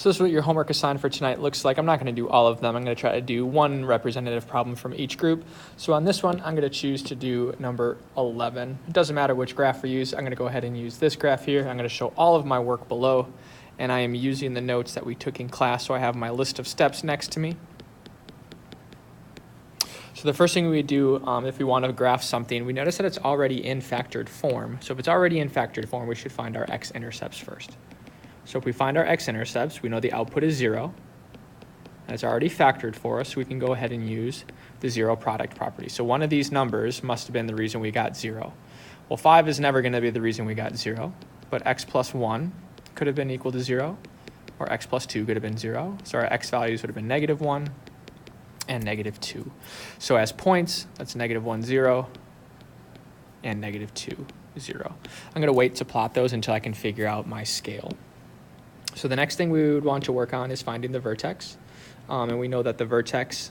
So this is what your homework assigned for tonight looks like. I'm not going to do all of them. I'm going to try to do one representative problem from each group. So on this one, I'm going to choose to do number 11. It doesn't matter which graph we use. I'm going to go ahead and use this graph here. I'm going to show all of my work below, and I am using the notes that we took in class, so I have my list of steps next to me. So the first thing we do if we want to graph something, we notice that it's already in factored form. So if it's already in factored form, we should find our x-intercepts first. So if we find our x-intercepts, we know the output is 0. And it's already factored for us, so we can go ahead and use the zero product property. So one of these numbers must have been the reason we got 0. Well, 5 is never going to be the reason we got 0, but x plus 1 could have been equal to 0, or x plus 2 could have been 0. So our x values would have been -1 and -2. So as points, that's -1, 0, and -2, 0. I'm going to wait to plot those until I can figure out my scale. So the next thing we would want to work on is finding the vertex. And we know that the vertex,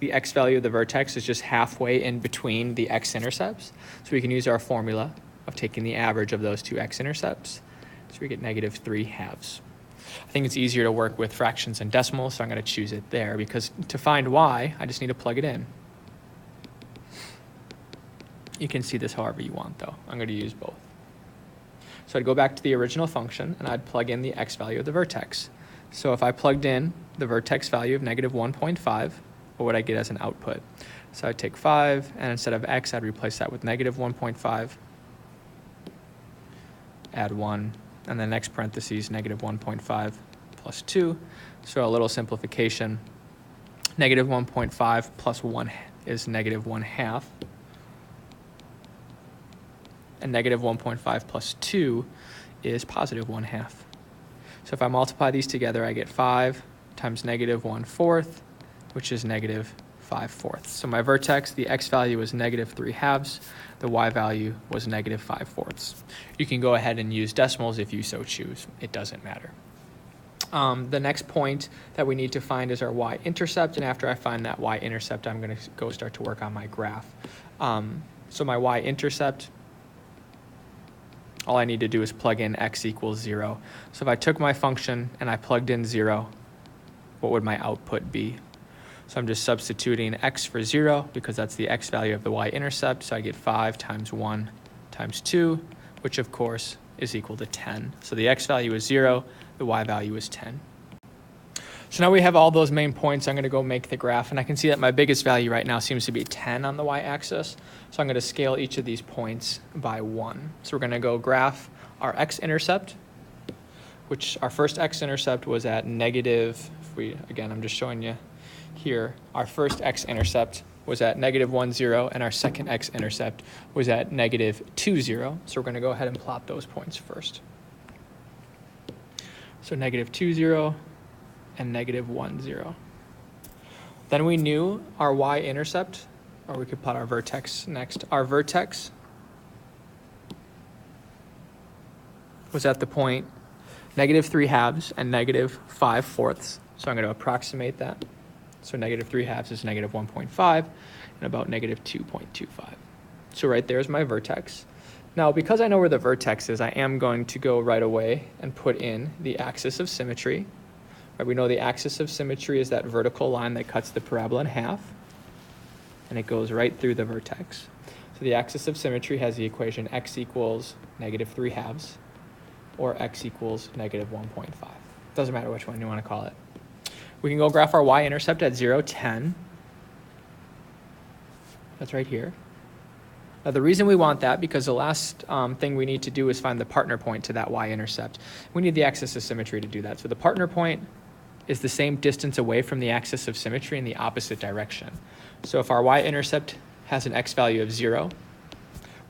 the x value of the vertex is just halfway in between the x-intercepts. So we can use our formula of taking the average of those two x-intercepts. So we get -3/2. I think it's easier to work with fractions and decimals, so I'm going to choose it there, because to find y, I just need to plug it in. You can see this however you want, though. I'm going to use both. So I'd go back to the original function, and I'd plug in the x value of the vertex. So if I plugged in the vertex value of -1.5, what would I get as an output? So I'd take 5, and instead of x, I'd replace that with -1.5, add 1, and then next parentheses, -1.5 plus 2. So a little simplification. -1.5 plus 1 is -1/2. And -1.5 plus 2 is +1/2. So if I multiply these together, I get 5 times -1/4, which is -5/4. So my vertex, the x value was -3/2. The y value was -5/4. You can go ahead and use decimals if you so choose. It doesn't matter. The next point that we need to find is our y-intercept, and after I find that y-intercept, I'm going to go start to work on my graph. So my y-intercept, all I need to do is plug in x equals 0. So if I took my function and I plugged in 0, what would my output be? So I'm just substituting x for 0 because that's the x value of the y-intercept. So I get 5 times 1 times 2, which of course is equal to 10. So the x value is 0, the y value is 10. So now we have all those main points. I'm going to go make the graph, and I can see that my biggest value right now seems to be 10 on the y-axis. So I'm going to scale each of these points by 1. So we're going to go graph our x-intercept, which our first x-intercept was at again, I'm just showing you here, our first x-intercept was at -1, 0, and our second x-intercept was at -2, 0. So we're going to go ahead and plot those points first. So -2, 0. And -1, 0. Then we knew our y-intercept, or we could plot our vertex next. Our vertex was at the point -3/2 and -5/4. So I'm going to approximate that. So -3/2 is -1.5 and about -2.25. So right there is my vertex. Now, because I know where the vertex is, I am going to go right away and put in the axis of symmetry. We know the axis of symmetry is that vertical line that cuts the parabola in half, and it goes right through the vertex. So the axis of symmetry has the equation x equals -3/2, or x equals -1.5. Doesn't matter which one you want to call it. We can go graph our y-intercept at 0, 10. That's right here. Now the reason we want that, because the last thing we need to do is find the partner point to that y-intercept. We need the axis of symmetry to do that. So the partner point is the same distance away from the axis of symmetry in the opposite direction. So if our y-intercept has an x value of 0,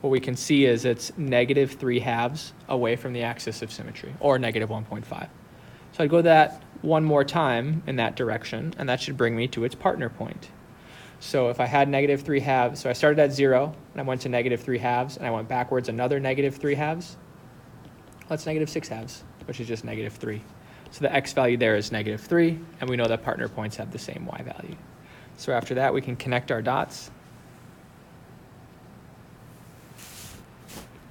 what we can see is it's -3/2 away from the axis of symmetry, or -1.5. So I'd go that one more time in that direction, and that should bring me to its partner point. So if I had -3/2, so I started at 0, and I went to -3/2, and I went backwards another -3/2, that's -6/2, which is just -3. So the x value there is -3, and we know that partner points have the same y value. So after that, we can connect our dots,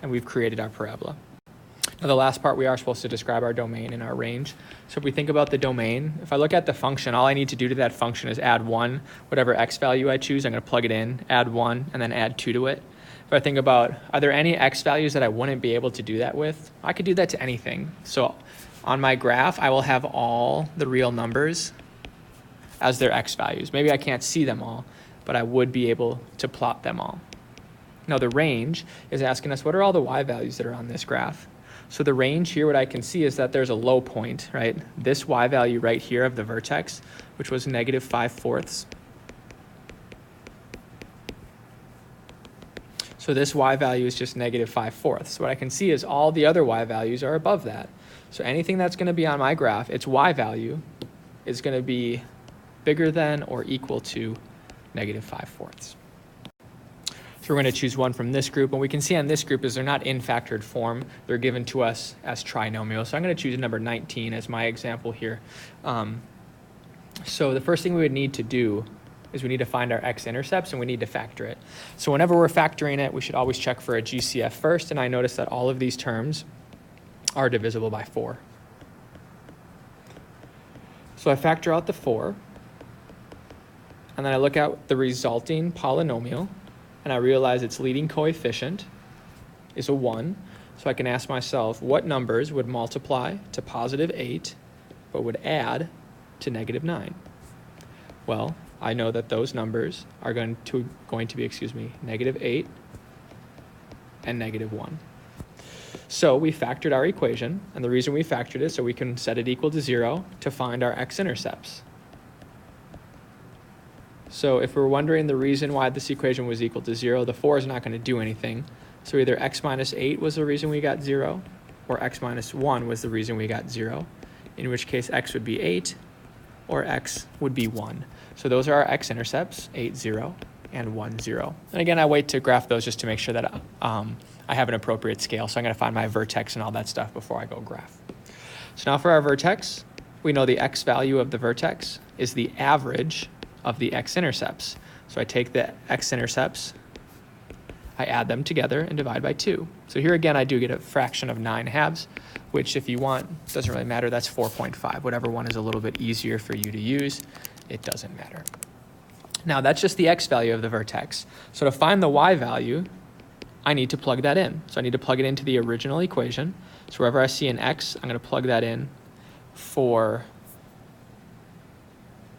and we've created our parabola. The last part, we are supposed to describe our domain and our range. So if we think about the domain, if I look at the function, all I need to do to that function is add 1, whatever x value I choose, I'm going to plug it in, add 1, and then add 2 to it. If I think about, are there any x values that I wouldn't be able to do that with? I could do that to anything. So on my graph, I will have all the real numbers as their x values. Maybe I can't see them all, but I would be able to plot them all. Now the range is asking us, what are all the y values that are on this graph? So the range here, what I can see is that there's a low point, right? This y value right here of the vertex, which was negative 5/4. So this y value is just negative 5/4. So what I can see is all the other y values are above that. So anything that's going to be on my graph, its y value is going to be bigger than or equal to negative 5/4. So we're going to choose one from this group. And we can see on this group is they're not in factored form. They're given to us as trinomials. So I'm going to choose number 19 as my example here. So the first thing we would need to do is we need to find our x-intercepts and we need to factor it. So whenever we're factoring it, we should always check for a GCF first. And I notice that all of these terms are divisible by 4. So I factor out the 4. And then I look at the resulting polynomial. And I realize its leading coefficient is a 1. So I can ask myself, what numbers would multiply to positive 8, but would add to negative 9? Well, I know that those numbers are going to be, negative 8 and negative 1. So we factored our equation, and the reason we factored it so we can set it equal to 0 to find our x-intercepts. So if we're wondering the reason why this equation was equal to 0, the 4 is not going to do anything. So either x minus 8 was the reason we got 0, or x minus 1 was the reason we got 0, in which case x would be 8, or x would be 1. So those are our x-intercepts, 8, 0, and 1, 0. And again, I wait to graph those just to make sure that I have an appropriate scale. So I'm going to find my vertex and all that stuff before I go graph. So now for our vertex, we know the x value of the vertex is the average of the x-intercepts. So I take the x-intercepts, I add them together and divide by 2. So here again, I do get a fraction of 9/2, which if you want, doesn't really matter, that's 4.5. Whatever one is a little bit easier for you to use, it doesn't matter. Now that's just the x value of the vertex. So to find the y value, I need to plug that in. So I need to plug it into the original equation. So wherever I see an x, I'm going to plug that in for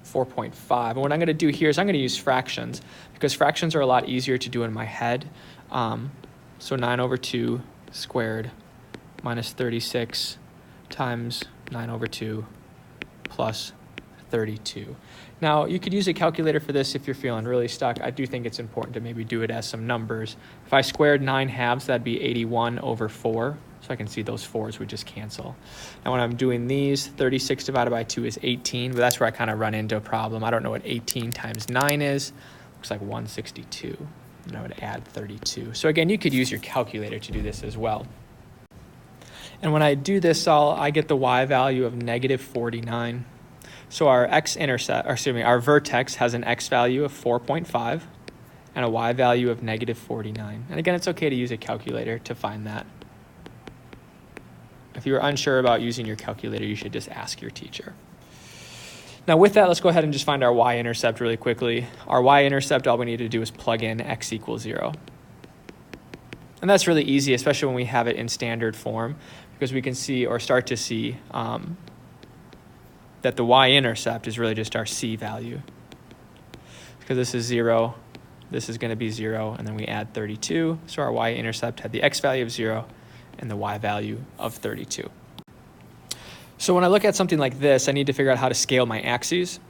4.5. And what I'm going to do here is I'm going to use fractions because fractions are a lot easier to do in my head. So 9/2 squared minus 36 times 9/2 plus 32. Now, you could use a calculator for this if you're feeling really stuck. I do think it's important to maybe do it as some numbers. If I squared 9/2, that'd be 81/4. So I can see those 4s would just cancel. Now when I'm doing these, 36 divided by 2 is 18, but that's where I kind of run into a problem. I don't know what 18 times 9 is. Looks like 162. And I would add 32. So again, you could use your calculator to do this as well. And when I do this, I get the y value of negative 49. So our our vertex has an x value of 4.5 and a y value of negative 49. And again, it's okay to use a calculator to find that. If you're unsure about using your calculator, you should just ask your teacher. Now with that, let's go ahead and just find our y-intercept really quickly. Our y-intercept, all we need to do is plug in x equals 0. And that's really easy, especially when we have it in standard form, because we can see or start to see that the y-intercept is really just our c value. Because this is 0, this is going to be 0, and then we add 32. So our y-intercept had the x value of 0 and the y value of 32. So when I look at something like this, I need to figure out how to scale my axes.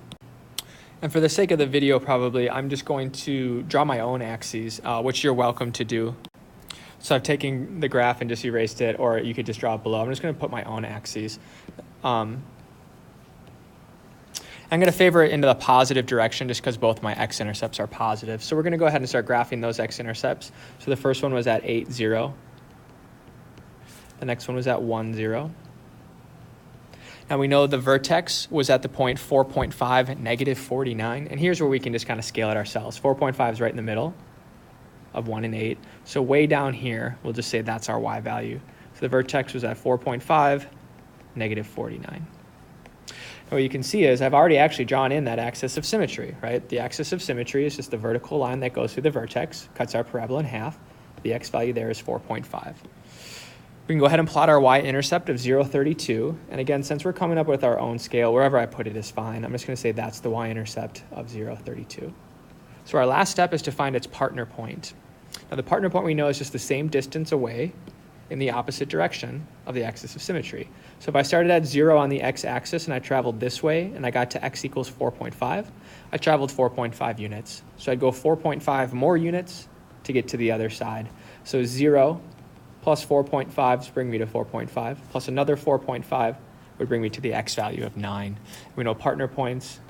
And for the sake of the video, probably, I'm just going to draw my own axes, which you're welcome to do. So I've taken the graph and just erased it, or you could just draw it below. I'm just going to put my own axes. I'm going to favor it into the positive direction just because both my x-intercepts are positive. So we're going to go ahead and start graphing those x-intercepts. So the first one was at 8, 0. The next one was at 1, 0. Now we know the vertex was at the point 4.5, negative 49. And here's where we can just kind of scale it ourselves. 4.5 is right in the middle of 1 and 8. So way down here, we'll just say that's our y value. So the vertex was at 4.5, negative 49. And what you can see is I've already actually drawn in that axis of symmetry, right? The axis of symmetry is just the vertical line that goes through the vertex, cuts our parabola in half. The x value there is 4.5. We can go ahead and plot our y-intercept of 0.32. And again, since we're coming up with our own scale, wherever I put it is fine. I'm just going to say that's the y-intercept of 0.32. So our last step is to find its partner point. Now the partner point we know is just the same distance away in the opposite direction of the axis of symmetry. So if I started at 0 on the x-axis and I traveled this way and I got to x equals 4.5, I traveled 4.5 units. So I'd go 4.5 more units to get to the other side. So 0 plus 4.5 would bring me to 4.5, plus another 4.5 would bring me to the x value of 9. We know partner points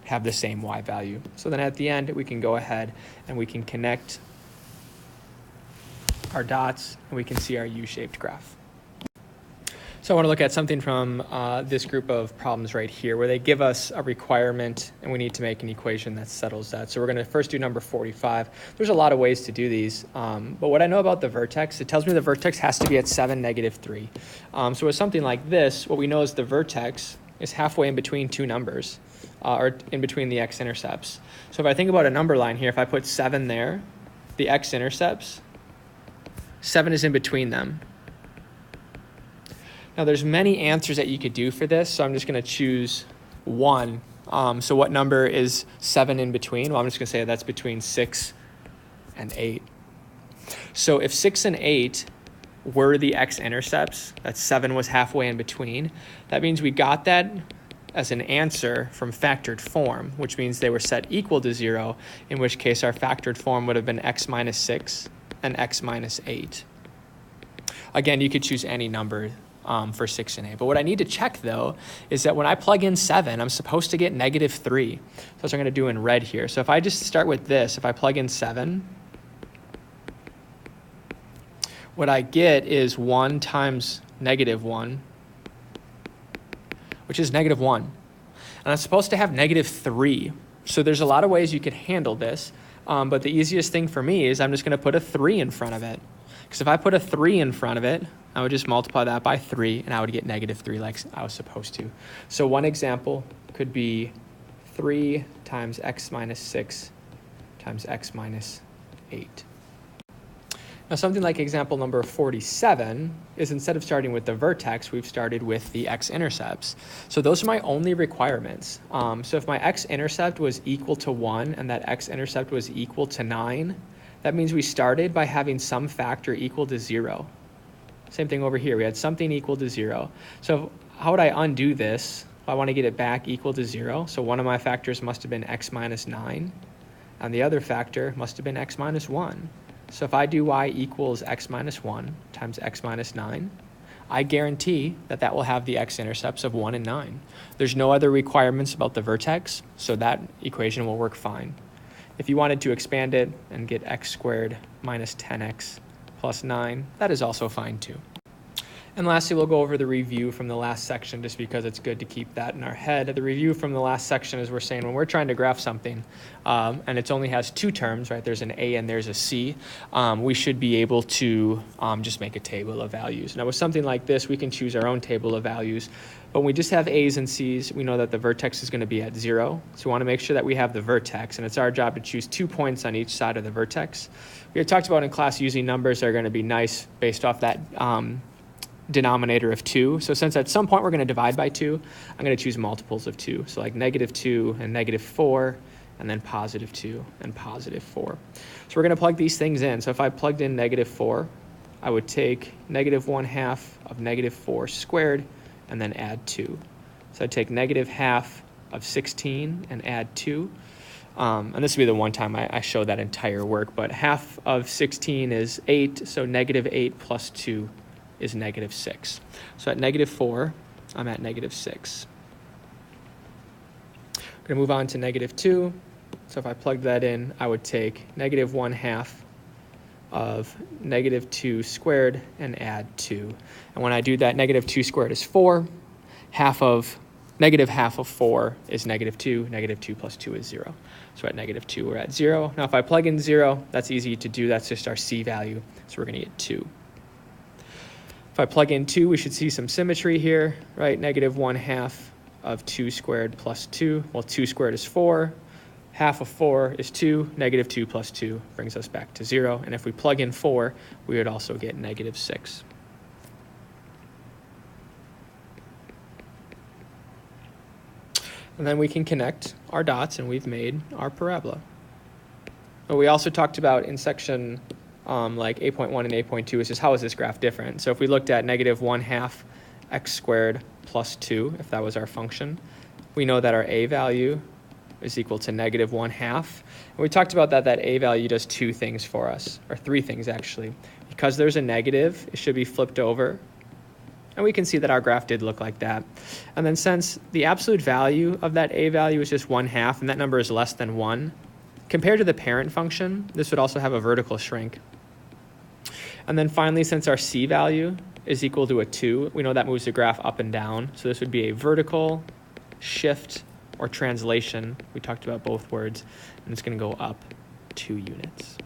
have the same y value. So then at the end, we can go ahead and we can connect our dots and we can see our U-shaped graph. So I want to look at something from this group of problems right here where they give us a requirement and we need to make an equation that settles that. So we're going to first do number 45. There's a lot of ways to do these, but what I know about the vertex, it tells me the vertex has to be at 7, negative 3. So with something like this, what we know is the vertex is halfway in between two numbers, or in between the x-intercepts. So if I think about a number line here, if I put 7 there, the x-intercepts, 7 is in between them. Now there's many answers that you could do for this, so I'm just going to choose one. So what number is 7 in between? Well, I'm just going to say that's between 6 and 8. So if 6 and 8 were the x-intercepts, that 7 was halfway in between, that means we got that as an answer from factored form, which means they were set equal to 0, in which case our factored form would have been x minus 6 and x minus 8. Again, you could choose any number for 6 and 8. But what I need to check, though, is that when I plug in 7, I'm supposed to get negative 3. So that's what I'm going to do in red here. So if I just start with this, if I plug in 7, what I get is 1 times negative 1, which is negative 1. And I'm supposed to have negative 3. So there's a lot of ways you could handle this. But the easiest thing for me is I'm just going to put a 3 in front of it. Because if I put a 3 in front of it, I would just multiply that by 3, and I would get negative 3 like I was supposed to. So one example could be 3 times x minus 6 times x minus 8. Now something like example number 47 is instead of starting with the vertex, we've started with the x-intercepts. So those are my only requirements. So if my x-intercept was equal to 1 and that x-intercept was equal to 9, that means we started by having some factor equal to 0. Same thing over here. We had something equal to 0. So how would I undo this if I want to get it back equal to 0? So one of my factors must have been x minus 9, and the other factor must have been x minus 1. So if I do y equals x minus 1 times x minus 9, I guarantee that that will have the x-intercepts of 1 and 9. There's no other requirements about the vertex, so that equation will work fine. If you wanted to expand it and get x squared minus 10x plus 9, that is also fine too. And lastly, we'll go over the review from the last section just because it's good to keep that in our head. The review from the last section is we're saying when we're trying to graph something and it only has two terms, right? There's an A and there's a C. We should be able to just make a table of values. Now with something like this, we can choose our own table of values. But when we just have A's and C's, we know that the vertex is going to be at 0. So we want to make sure that we have the vertex, and it's our job to choose 2 points on each side of the vertex. We had talked about in class using numbers that are going to be nice based off that denominator of 2. So since at some point we're going to divide by 2, I'm going to choose multiples of 2. So like negative 2 and negative 4, and then positive 2 and positive 4. So we're going to plug these things in. So if I plugged in negative 4, I would take negative 1/2 of negative 4 squared and then add 2. So I'd take negative half of 16 and add 2. And this would be the one time I show that entire work, but half of 16 is 8, so negative 8 plus 2 is negative 6. So at negative 4, I'm at negative 6. I'm going to move on to negative 2. So if I plug that in, I would take negative 1/2 of negative 2 squared and add 2. And when I do that, negative 2 squared is 4. Negative half of 4 is negative 2. Negative 2 plus 2 is 0. So at negative 2, we're at 0. Now if I plug in 0, that's easy to do. That's just our C value. So we're going to get 2. If I plug in 2, we should see some symmetry here, right? Negative 1/2 of 2 squared plus 2. Well, 2 squared is 4. Half of 4 is 2. Negative 2 plus 2 brings us back to 0. And if we plug in 4, we would also get negative 6. And then we can connect our dots, and we've made our parabola. But we also talked about in section like 8.1 and 8.2 is just how is this graph different? So if we looked at negative 1/2 x squared plus 2, if that was our function, we know that our a value is equal to negative 1/2. And we talked about that a value does 2 things for us, or 3 things actually. Because there's a negative, it should be flipped over. And we can see that our graph did look like that. And then since the absolute value of that a value is just 1/2, and that number is less than 1, compared to the parent function, this would also have a vertical shrink. And then finally, since our c value is equal to a 2, we know that moves the graph up and down. So this would be a vertical shift or translation. We talked about both words, and it's going to go up 2 units.